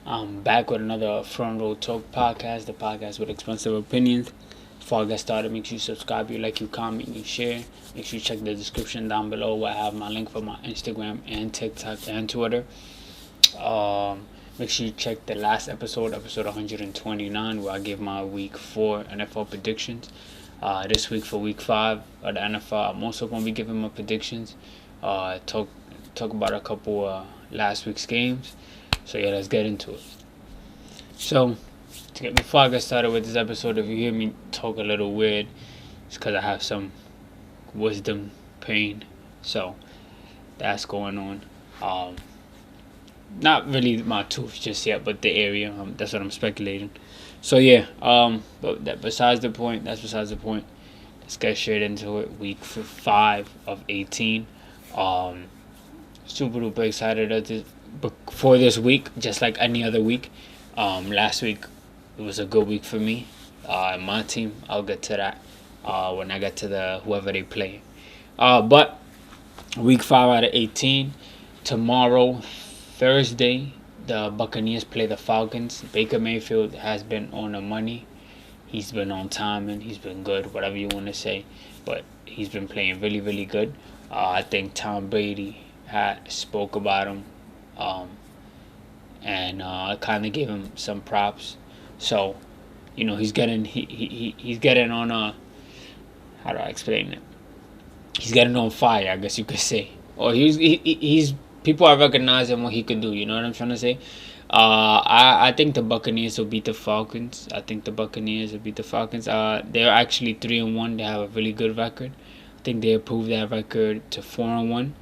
I'm back with another Front Row Talk podcast, the podcast with expensive opinions. Before I get started, make sure you subscribe, you like, you comment, you share. Make sure you check the description down below where I have my link for my Instagram and TikTok and Twitter. Make sure you check the last episode 129, where I gave my week 4 NFL predictions. This week for week 5 of the NFL, I'm also going to be giving my predictions. Talk about a couple last week's games. So yeah, let's get into it. So, before I get started with this episode, if you hear me talk a little weird, it's because I have some wisdom pain. So that's going on. Not really my tooth just yet, but the area. That's what I'm speculating. So yeah. But besides the point. That's besides the point. Let's get straight into it. Week 5 of 18. Super duper excited for this week, just like any other week. Last week it was a good week for me. My team, I'll get to that when I get to the whoever they play. But week 5 out of 18 tomorrow, Thursday, the Buccaneers play the Falcons. Baker Mayfield has been on the money. He's been on time and he's been good, whatever you want to say. But he's been playing really, really good. I think Tom Brady had spoke about him, and I kind of gave him some props. So, he's getting he's getting on a, how do I explain it? He's getting on fire, I guess you could say. Or he's people are recognizing what he could do. You know what I'm trying to say? I think the Buccaneers will beat the Falcons. They're actually 3-1. They have a really good record. I think they improved that record to 4-1,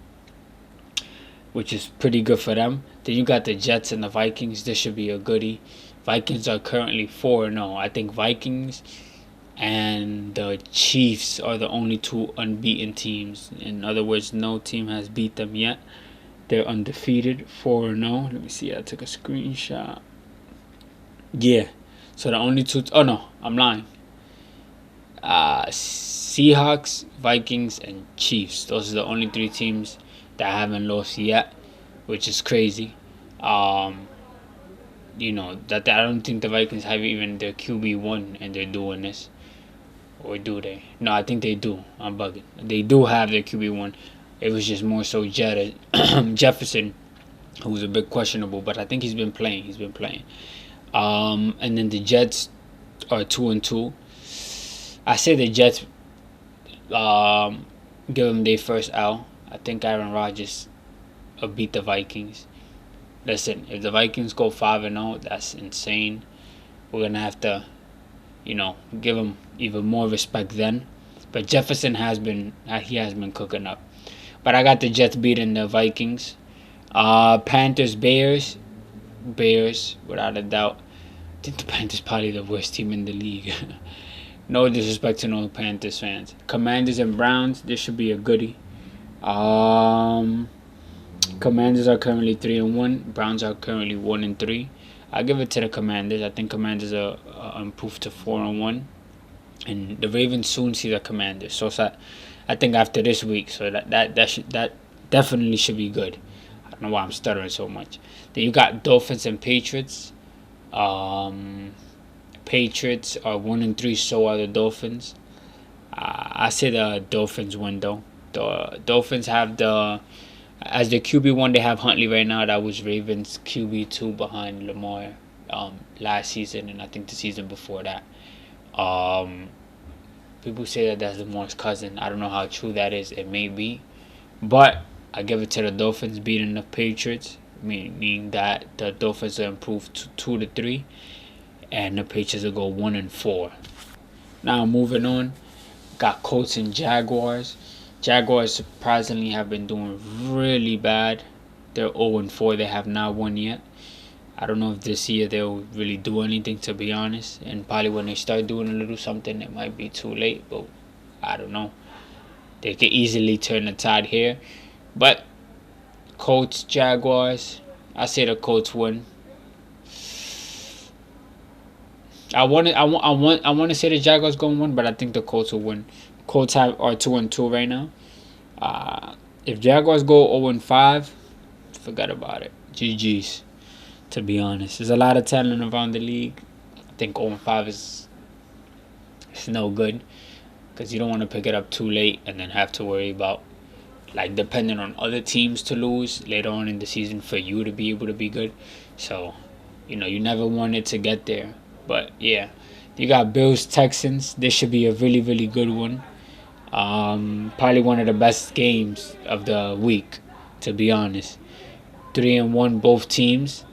which is pretty good for them. Then you got the Jets and the Vikings. This should be a goodie. Vikings are currently 4-0. I think Vikings and the Chiefs are the only two unbeaten teams. In other words, no team has beat them yet. They're undefeated, 4-0. Let me see. I took a screenshot. Yeah. So the only two. Oh no, I'm lying. Seahawks, Vikings, and Chiefs. Those are the only 3 teams that haven't lost yet, which is crazy. That I don't think the Vikings have even their QB1 and they're doing this. Or do they? No, I think they do. I'm bugging. They do have their QB1. It was just more so Jefferson, who was a bit questionable, but I think he's been playing. And then the Jets are 2-2. I say the Jets give them their first L. I think Aaron Rodgers will beat the Vikings. Listen, if the Vikings go 5-0, that's insane. We're gonna have to, give them even more respect then. But Jefferson has been cooking up. But I got the Jets beating the Vikings. Panthers, Bears, without a doubt. I think the Panthers probably the worst team in the league. No disrespect to no Panthers fans. Commanders and Browns, this should be a goodie. Commanders are currently 3-1. Browns are currently 1-3. I give it to the Commanders. I think Commanders are improved to 4-1, and the Ravens soon see the Commanders. So I think after this week, so that definitely should be good. I don't know why I'm stuttering so much. Then you got Dolphins and Patriots. Patriots are 1-3. So are the Dolphins. I say the Dolphins win though. The Dolphins have as the QB1, they have Huntley right now. That was Ravens QB2 behind Lamar last season, and I think the season before that. People say that that's Lamar's cousin. I don't know how true that is. It may be, but I give it to the Dolphins beating the Patriots, meaning that the Dolphins will improve to 2-3, and the Patriots will go 1-4. Now moving on, got Colts and Jaguars. Jaguars surprisingly have been doing really bad. They're 0-4. They have not won yet. I don't know if this year they'll really do anything, to be honest. And probably when they start doing a little something, it might be too late. But I don't know. They could easily turn the tide here. But Colts, Jaguars, I say the Colts win. I want to say the Jaguars going to win, but I think the Colts will win. Colts are 2-2 right now. If Jaguars go 0-5, forget about it. GG's. to be honest. There's a lot of talent around the league. I think 0-5 is it's no good because you don't want to pick it up too late and then have to worry about like depending on other teams to lose later on in the season for you to be able to be good. So, you never wanted to get there. But yeah, you got Bills Texans. This should be a really really good one. Probably one of the best games of the week, to be honest. 3-1 both teams.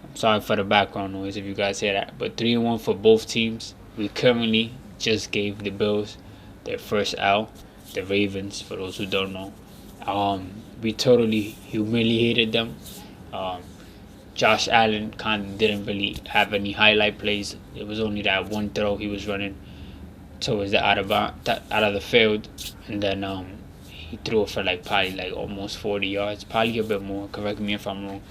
I'm sorry for the background noise if you guys hear that, but 3-1 for both teams. We currently just gave the Bills their first L. The Ravens, for those who don't know. We totally humiliated them. Um, Josh Allen kind of didn't really have any highlight plays. It was only that one throw he was running towards the out of the field, and then he threw it for probably almost 40 yards, probably a bit more. Correct me if I'm wrong.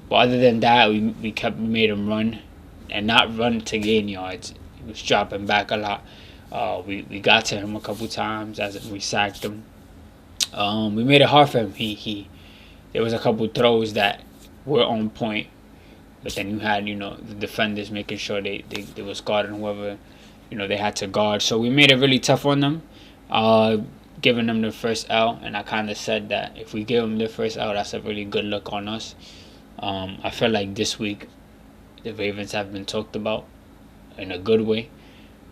But other than that, we made him run, and not run to gain yards. He was dropping back a lot. We got to him a couple times as we sacked him. We made it hard for him. There was a couple throws that were on point, but then you had the defenders making sure they was guarding whoever they had to guard. So we made it really tough on them, giving them the first L. And I kind of said that if we give them the first L, that's a really good look on us. I feel like this week the Ravens have been talked about in a good way.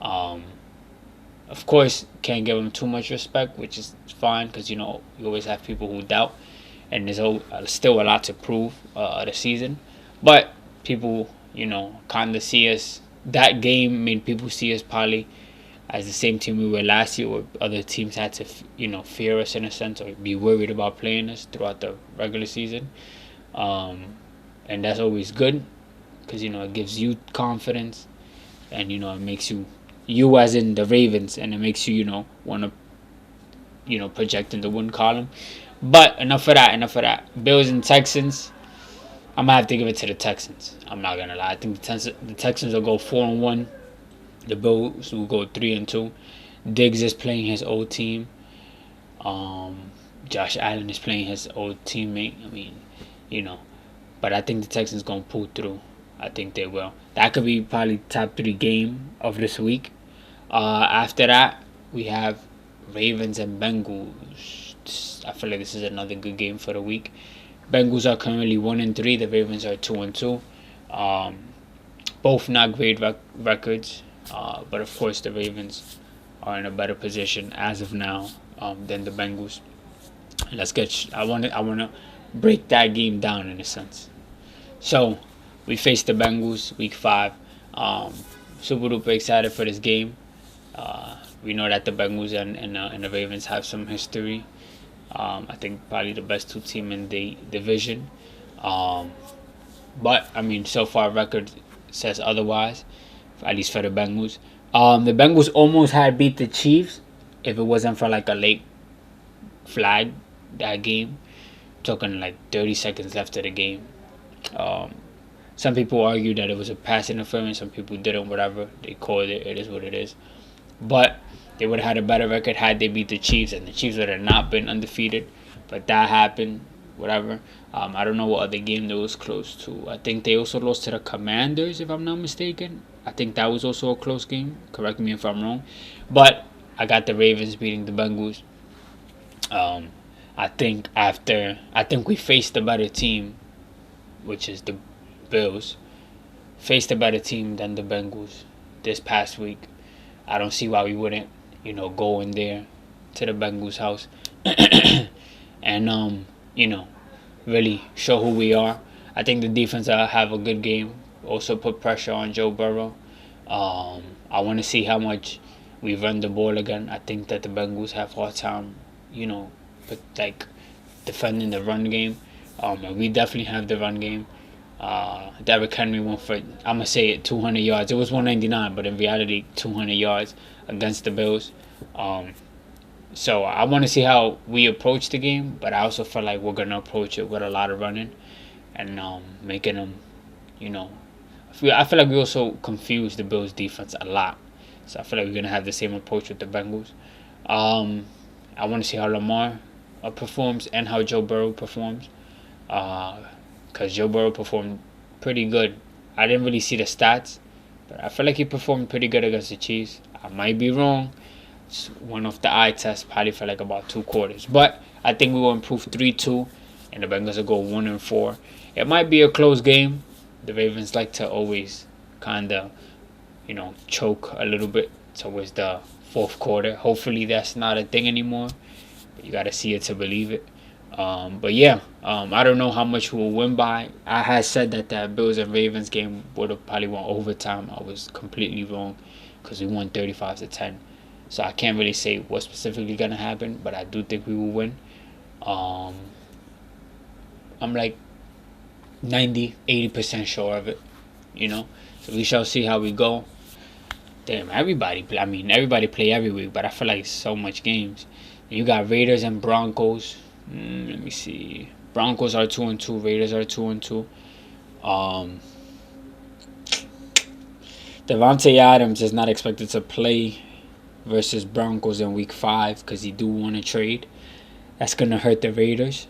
Of course, can't give them too much respect, which is fine because you always have people who doubt, and there's still a lot to prove the season. But people, kind of see us. That game made people see us probably as the same team we were last year, where other teams had to, fear us in a sense or be worried about playing us throughout the regular season. And that's always good because it gives you confidence, and it makes you as in the Ravens, and it makes you want to project in the win column. But enough of that. Bills and Texans. I'm gonna have to give it to the Texans. I'm not gonna lie. I think the Texans will go 4-1. The Bills will go 3-2. Diggs is playing his old team. Josh Allen is playing his old teammate. I mean, but I think the Texans gonna pull through. I think they will. That could be probably top 3 game of this week. After that, we have Ravens and Bengals. I feel like this is another good game for the week. Bengals are currently 1-3. The Ravens are 2-2. Both not great records, but of course the Ravens are in a better position as of now than the Bengals. I want to break that game down in a sense. So we face the Bengals week 5. Super duper excited for this game. We know that the Bengals and the Ravens have some history. I think probably the best 2 team in the division. But I mean, so far record says otherwise, at least for the Bengals. The Bengals almost had beat the Chiefs if it wasn't for a late flag that game. Talking 30 seconds left of the game. Some people argue that it was a pass interference. Some people didn't. Whatever they called it, it is what it is. But they would have had a better record had they beat the Chiefs, and the Chiefs would have not been undefeated. But that happened. Whatever. I don't know what other game they was close to. I think they also lost to the Commanders, if I'm not mistaken. I think that was also a close game. Correct me if I'm wrong. But I got the Ravens beating the Bengals. I think we faced a better team, which is the Bills. Faced a better team than the Bengals this past week. I don't see why we wouldn't, go in there to the Bengals' house and really show who we are. I think the defense will have a good game. Also put pressure on Joe Burrow. I want to see how much we run the ball again. I think that the Bengals have a hard time, defending the run game. And we definitely have the run game. Derrick Henry went for, I'm going to say it, 200 yards. It was 199, but in reality, 200 yards against the Bills. So I want to see how we approach the game, but I also feel like we're going to approach it with a lot of running and making them, I feel like we also confuse the Bills defense a lot. So I feel like we're going to have the same approach with the Bengals. I want to see how Lamar performs and how Joe Burrow performs. Because Joe Burrow performed pretty good. I didn't really see the stats, but I feel like he performed pretty good against the Chiefs. I might be wrong. It's one of the eye tests, probably for like about 2 quarters. But I think we will improve 3-2, and the Bengals will go 1-4. It might be a close game. The Ravens like to always kind of, choke a little bit towards the fourth quarter. Hopefully that's not a thing anymore. But you got to see it to believe it. But yeah, I don't know how much we will win by. I had said that that Bills and Ravens game would have probably won overtime. I was completely wrong because we won 35-10. So I can't really say what's specifically gonna happen, but I do think we will win. I'm like 90-80% sure of it. So we shall see how we go. Damn, everybody play every week, but I feel like so much games. You got Raiders and Broncos. Let me see. Broncos are 2-2. Raiders are 2-2. Davante Adams is not expected to play versus Broncos in week 5 because he do want to trade. That's gonna hurt the Raiders.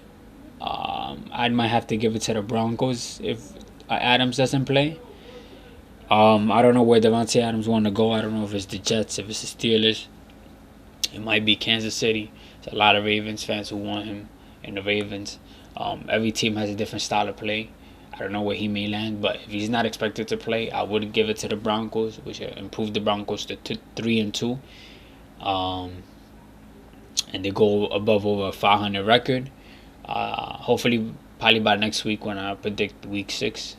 I might have to give it to the Broncos if Adams doesn't play. I don't know where Davante Adams want to go. I don't know if it's the Jets, if it's the Steelers. It might be Kansas City. There's a lot of Ravens fans who want him in the Ravens. Every team has a different style of play. I don't know where he may land, but if he's not expected to play, I would give it to the Broncos, which improve the Broncos to 3-2. And they go above over a 500 record. Hopefully, probably by next week when I predict week 6,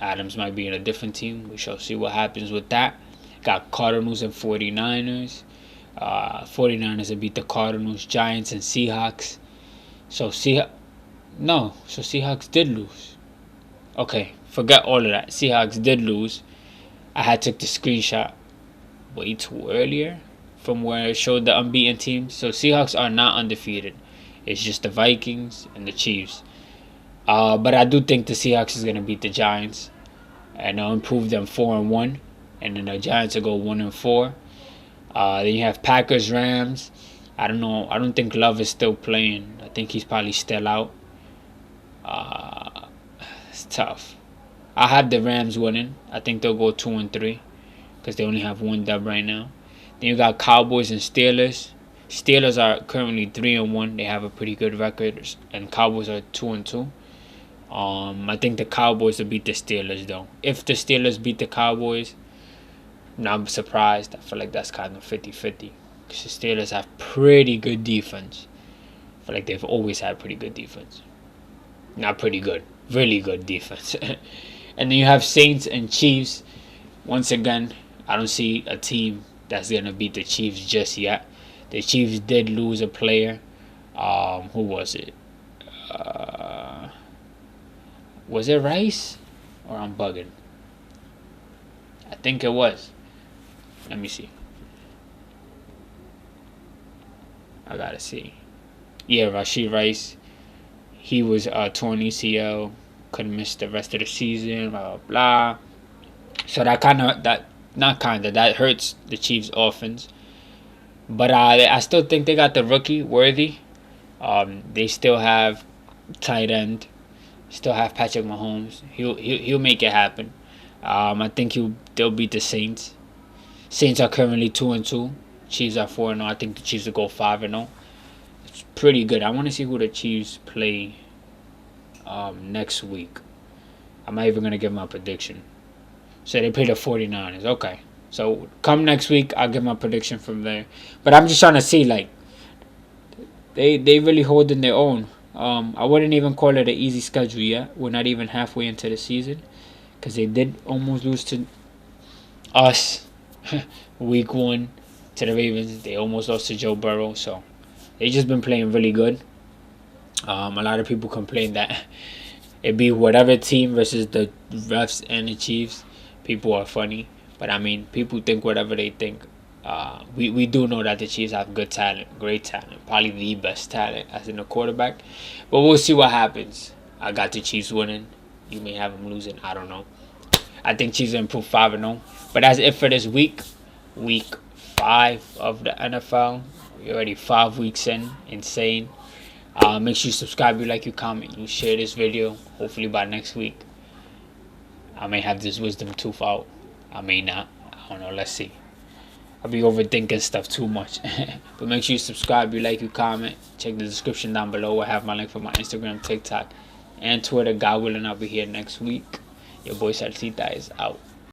Adams might be in a different team. We shall see what happens with that. Got Cardinals and 49ers. 49ers will beat the Cardinals, Giants, and Seahawks. So Seahawks did lose. Okay, forget all of that. Seahawks did lose. I had took the screenshot way too earlier from where it showed the unbeaten teams. So Seahawks are not undefeated. It's just the Vikings and the Chiefs. But I do think the Seahawks is going to beat the Giants and improve them 4-1. And then the Giants will go 1-4. Then you have Packers, Rams. I don't know. I don't think Love is still playing. I think he's probably still out. It's tough. I have the Rams winning. I think they'll go 2-3 because they only have one dub right now. Then you got Cowboys and Steelers. Steelers are currently 3-1. They have a pretty good record, and Cowboys are 2-2. I think the Cowboys will beat the Steelers though. If the Steelers beat the Cowboys, I'm surprised. I feel like that's kind of 50-50 because the Steelers have pretty good defense. I feel like they've always had pretty good defense. Not pretty good, really good defense. And then you have Saints and Chiefs. Once again, I don't see a team that's gonna beat the Chiefs just yet. The Chiefs did lose a player. Who was it? Was it Rice? Or I'm bugging. I think it was. Let me see. I gotta see. Yeah, Rashid Rice. He was torn ACL. Couldn't miss the rest of the season. Blah, blah, blah. So that hurts the Chiefs' offense. But I still think they got the rookie, Worthy. They still have tight end. Still have Patrick Mahomes. He'll make it happen. I think they'll beat the Saints. Saints are currently 2-2. Chiefs are 4-0. I think the Chiefs will go 5-0. It's pretty good. I want to see who the Chiefs play next week. I'm not even gonna give my prediction. So they play the 49ers. Okay. So come next week, I'll give my prediction from there. But I'm just trying to see, like, they really holding their own. I wouldn't even call it an easy schedule yet. We're not even halfway into the season because they did almost lose to us week 1 to the Ravens. They almost lost to Joe Burrow. So they just been playing really good. A lot of people complain that it be whatever team versus the refs and the Chiefs. People are funny. But, I mean, people think whatever they think. We do know that the Chiefs have good talent, great talent, probably the best talent as in a quarterback. But we'll see what happens. I got the Chiefs winning. You may have them losing. I don't know. I think Chiefs will improve 5-0. But that's it for this week. Week 5 of the NFL. We're already 5 weeks in. Insane. Make sure you subscribe, you like, you comment, you share this video. Hopefully by next week, I may have this wisdom tooth out. I may not. I don't know. Let's see. I'll be overthinking stuff too much. But make sure you subscribe, you like, you comment. Check the description down below. I have my link for my Instagram, TikTok, and Twitter. God willing, I'll be here next week. Your boy Salcita is out.